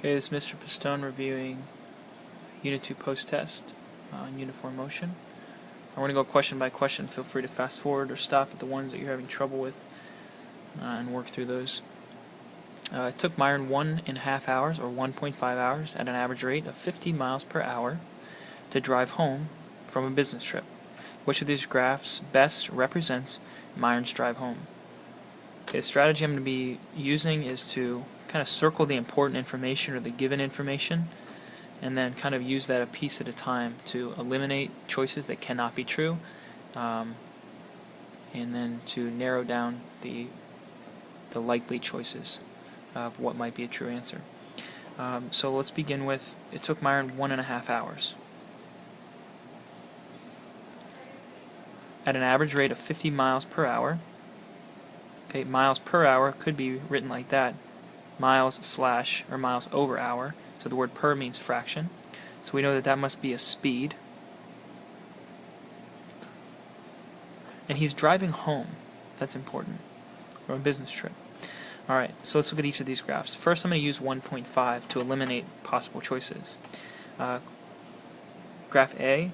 Okay, this is Mr. Pistone reviewing Unit 2 post-test on uniform motion. I'm going to go question by question. Feel free to fast forward or stop at the ones that you're having trouble with and work through those. It took Myron 1.5 hours, or 1.5 hours, at an average rate of 50 miles per hour to drive home from a business trip. Which of these graphs best represents Myron's drive home? Okay, the strategy I'm going to be using is to kind of circle the important information or the given information and then kind of use that a piece at a time to eliminate choices that cannot be true and then to narrow down the likely choices of what might be a true answer. So let's begin with, it took Myron 1.5 hours. At an average rate of 50 miles per hour. Okay, miles per hour could be written like that. Miles slash or miles over hour. So the word per means fraction. So we know that that must be a speed. And he's driving home. That's important. From a business trip. Alright, so let's look at each of these graphs. First I'm going to use 1.5 to eliminate possible choices. Graph A,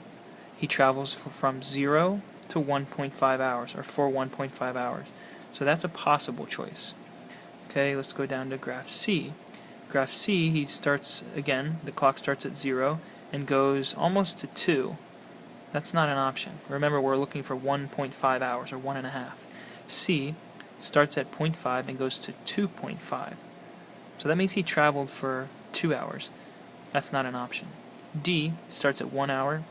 he travels from 0 to 1.5 hours, or for 1.5 hours. So that's a possible choice. Okay, let's go down to graph C. Graph C, he starts, again, the clock starts at 0 and goes almost to 2. That's not an option. Remember, we're looking for 1.5 hours, or 1.5. C starts at 0.5 and goes to 2.5. So that means he traveled for 2 hours. That's not an option. D starts at 1 hour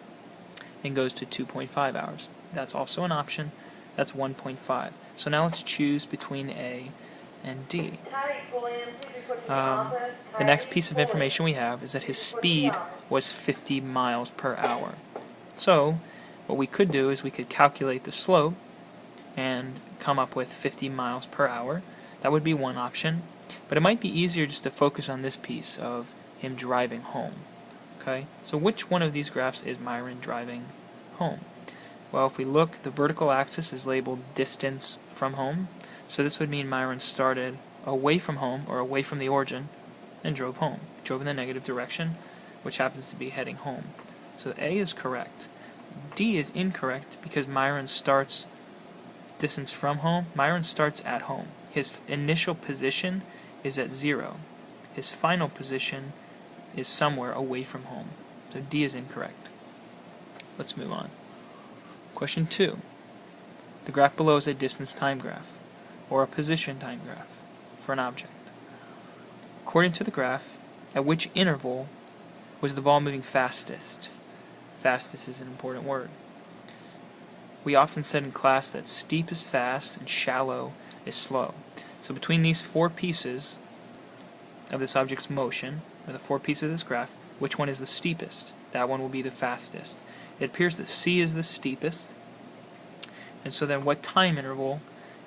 and goes to 2.5 hours. That's also an option. That's 1.5. So now let's choose between A and D. The next piece of information we have is that his speed was 50 miles per hour. So what we could do is we could calculate the slope and come up with 50 miles per hour. That would be one option. But it might be easier just to focus on this piece of him driving home. Okay? So which one of these graphs is Myron driving home? Well, if we look, the vertical axis is labeled distance from home. So this would mean Myron started away from home, or away from the origin, and drove home. Drove in the negative direction, which happens to be heading home. So A is correct. D is incorrect because Myron starts distance from home. Myron starts at home. His initial position is at 0. His final position is somewhere away from home. So D is incorrect. Let's move on. Question 2. The graph below is a distance time graph, or a position time graph, for an object. According to the graph, at which interval was the ball moving fastest? Fastest is an important word. We often said in class that steep is fast and shallow is slow. So between these 4 pieces of this object's motion, or the 4 pieces of this graph, which one is the steepest? That one will be the fastest. It appears that C is the steepest. And so then what time interval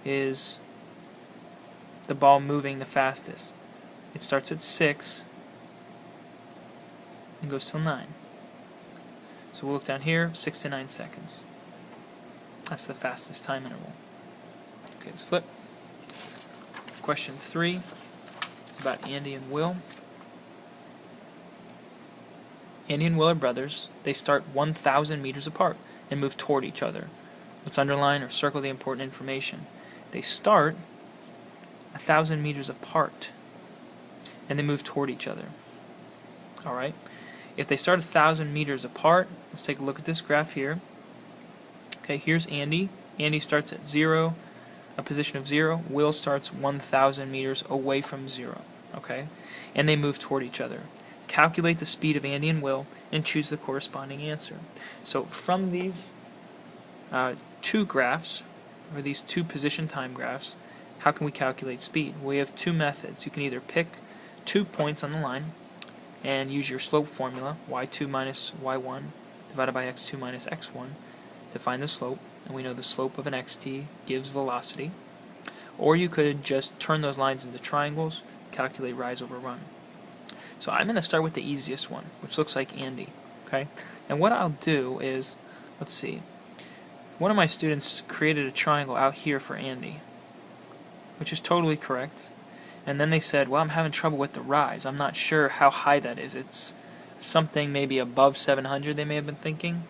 is the ball moving the fastest? It starts at 6 and goes till 9. So we'll look down here, 6 to 9 seconds. That's the fastest time interval. Okay, let's flip. Question 3 is about Andy and Will. Andy and Will are brothers. They start 1,000 meters apart and move toward each other. Let's underline or circle the important information. They start 1,000 meters apart and they move toward each other. Alright? If they start 1,000 meters apart, let's take a look at this graph here. Okay, here's Andy. Andy starts at 0, a position of 0. Will starts 1,000 meters away from 0. Okay? And they move toward each other. Calculate the speed of Andy and Will and choose the corresponding answer. So from these 2 graphs, or these 2 position time graphs, how can we calculate speed? We have 2 methods. You can either pick 2 points on the line and use your slope formula, y2 minus y1 divided by x2 minus x1, to find the slope, and we know the slope of an xt gives velocity. Or you could just turn those lines into triangles, calculate rise over run. So I'm going to start with the easiest one, which looks like Andy. Okay? And what I'll do is, let's see, one of my students created a triangle out here for Andy, which is totally correct. And then they said, well, I'm having trouble with the rise. I'm not sure how high that is. It's something maybe above 700, they may have been thinking.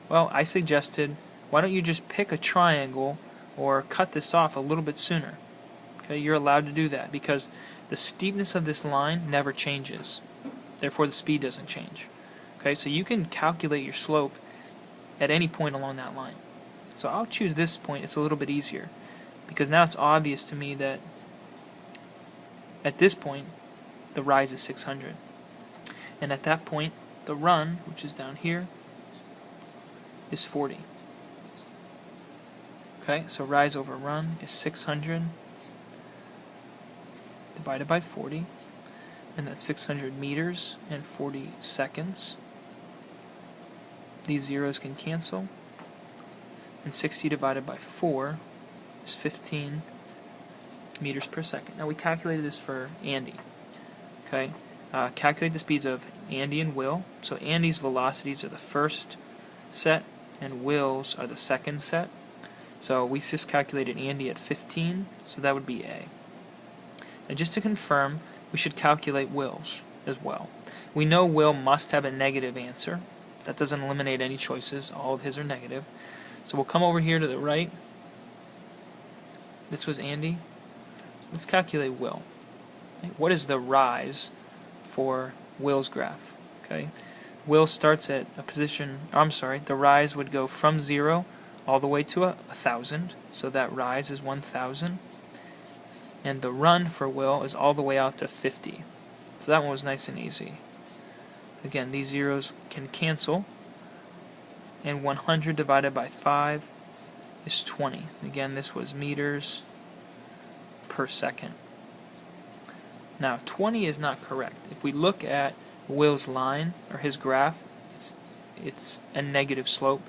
Well, I suggested, why don't you just pick a triangle or cut this off a little bit sooner? Okay, you're allowed to do that because the steepness of this line never changes. Therefore, the speed doesn't change. Okay, so you can calculate your slope at any point along that line. So I'll choose this point. It's a little bit easier because now it's obvious to me that at this point the rise is 600. And at that point, the run, which is down here, is 40. Okay, so rise over run is 600 divided by 40, and that's 600 meters and 40 seconds. These zeros can cancel, and 60 divided by 4 is 15 meters per second. Now we calculated this for Andy. Okay, calculate the speeds of Andy and Will. So Andy's velocities are the first set, and Will's are the second set. So we just calculated Andy at 15, so that would be A. And just to confirm, we should calculate Will's as well. We know Will must have a negative answer. That doesn't eliminate any choices. All of his are negative. So we'll come over here to the right. This was Andy. Let's calculate Will. Okay. What is the rise for Will's graph? Okay. Will starts at a position, the rise would go from 0 all the way to 1,000. So that rise is 1,000. And the run for Will is all the way out to 50. So that one was nice and easy. Again, these zeros can cancel. And 100 divided by 5 is 20. Again, this was meters per second. Now, 20 is not correct. If we look at Will's line, or his graph, it's a negative slope.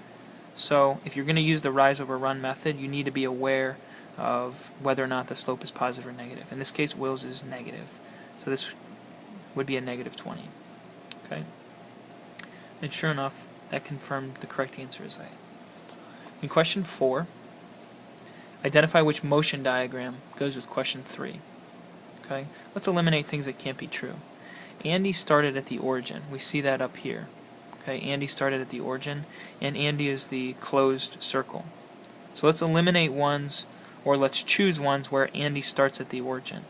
So if you're going to use the rise over run method, you need to be aware of whether or not the slope is positive or negative. In this case, Will's is negative. So this would be a negative 20. Okay? And sure enough, that confirmed the correct answer is A. In question 4, identify which motion diagram goes with question 3. Okay? Let's eliminate things that can't be true. Andy started at the origin. We see that up here. Okay, Andy started at the origin, and Andy is the closed circle. So let's eliminate ones, or let's choose ones where Andy starts at the origin.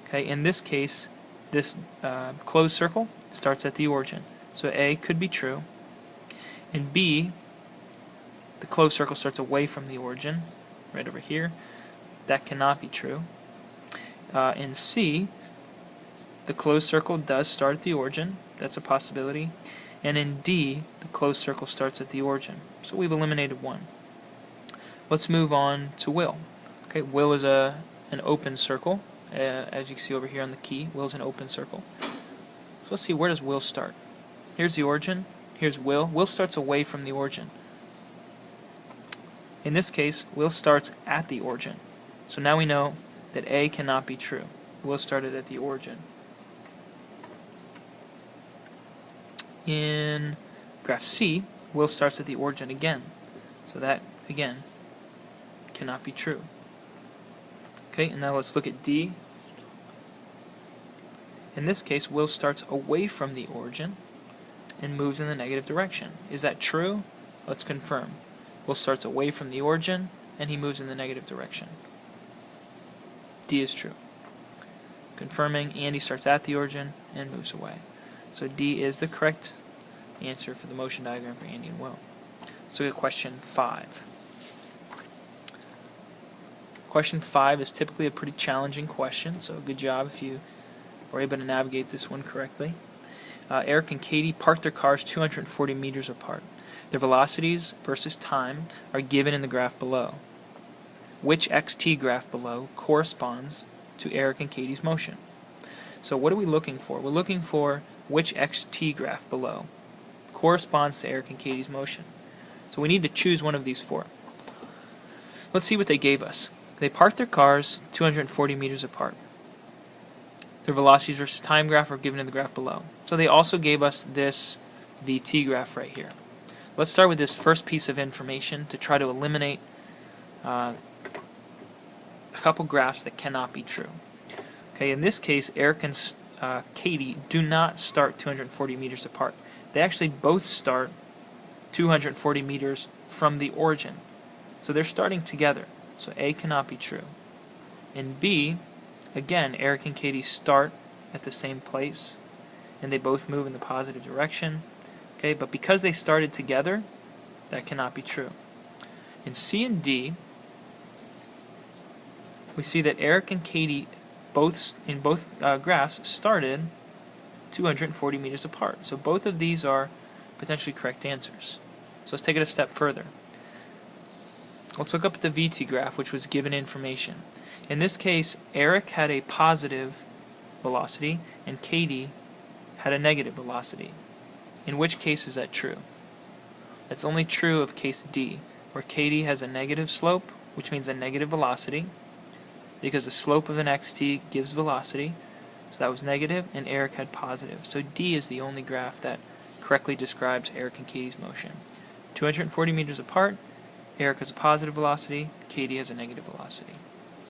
Okay, in this case, this closed circle starts at the origin. So A could be true. And B, the closed circle starts away from the origin, right over here. That cannot be true. In C, the closed circle does start at the origin. That's a possibility. And in D, the closed circle starts at the origin. So we've eliminated one. Let's move on to Will. Okay, Will is an open circle. As you can see over here on the key, Will is an open circle. So let's see, where does Will start? Here's the origin. Here's Will. Will starts away from the origin. In this case, Will starts at the origin. So now we know that A cannot be true. Will started at the origin. In graph C, Will starts at the origin again. So that, again, cannot be true. Okay, and now let's look at D. In this case, Will starts away from the origin and moves in the negative direction. Is that true? Let's confirm. Will starts away from the origin and he moves in the negative direction. D is true. Confirming, Andy starts at the origin and moves away. So D is the correct answer for the motion diagram for Andy and Will. So we get question 5. Question 5 is typically a pretty challenging question, so good job if you were able to navigate this one correctly. Eric and Katie parked their cars 240 meters apart. Their velocities versus time are given in the graph below. Which xt graph below corresponds to Eric and Katie's motion? So what are we looking for? We're looking for which xt graph below corresponds to Eric and Katie's motion. So we need to choose one of these four. Let's see what they gave us. They parked their cars 240 meters apart. Their velocities versus time graph are given in the graph below. So they also gave us this VT graph right here. Let's start with this first piece of information to try to eliminate a couple graphs that cannot be true. Okay, Okay, in this case, Eric and Katie do not start 240 meters apart. They actually both start 240 meters from the origin. So they're starting together. So A cannot be true. In B, again, Eric and Katie start at the same place, and they both move in the positive direction. Okay, but because they started together, that cannot be true. In C and D, we see that Eric and Katie in both graphs started 240 meters apart. So both of these are potentially correct answers. So let's take it a step further. Let's look up at the VT graph, which was given information. In this case, Eric had a positive velocity and Katie had a negative velocity. In which case is that true? That's only true of case D, where Katie has a negative slope, which means a negative velocity, because the slope of an xt gives velocity, so that was negative, and Eric had positive. So D is the only graph that correctly describes Eric and Katie's motion. 240 meters apart, Eric has a positive velocity, Katie has a negative velocity.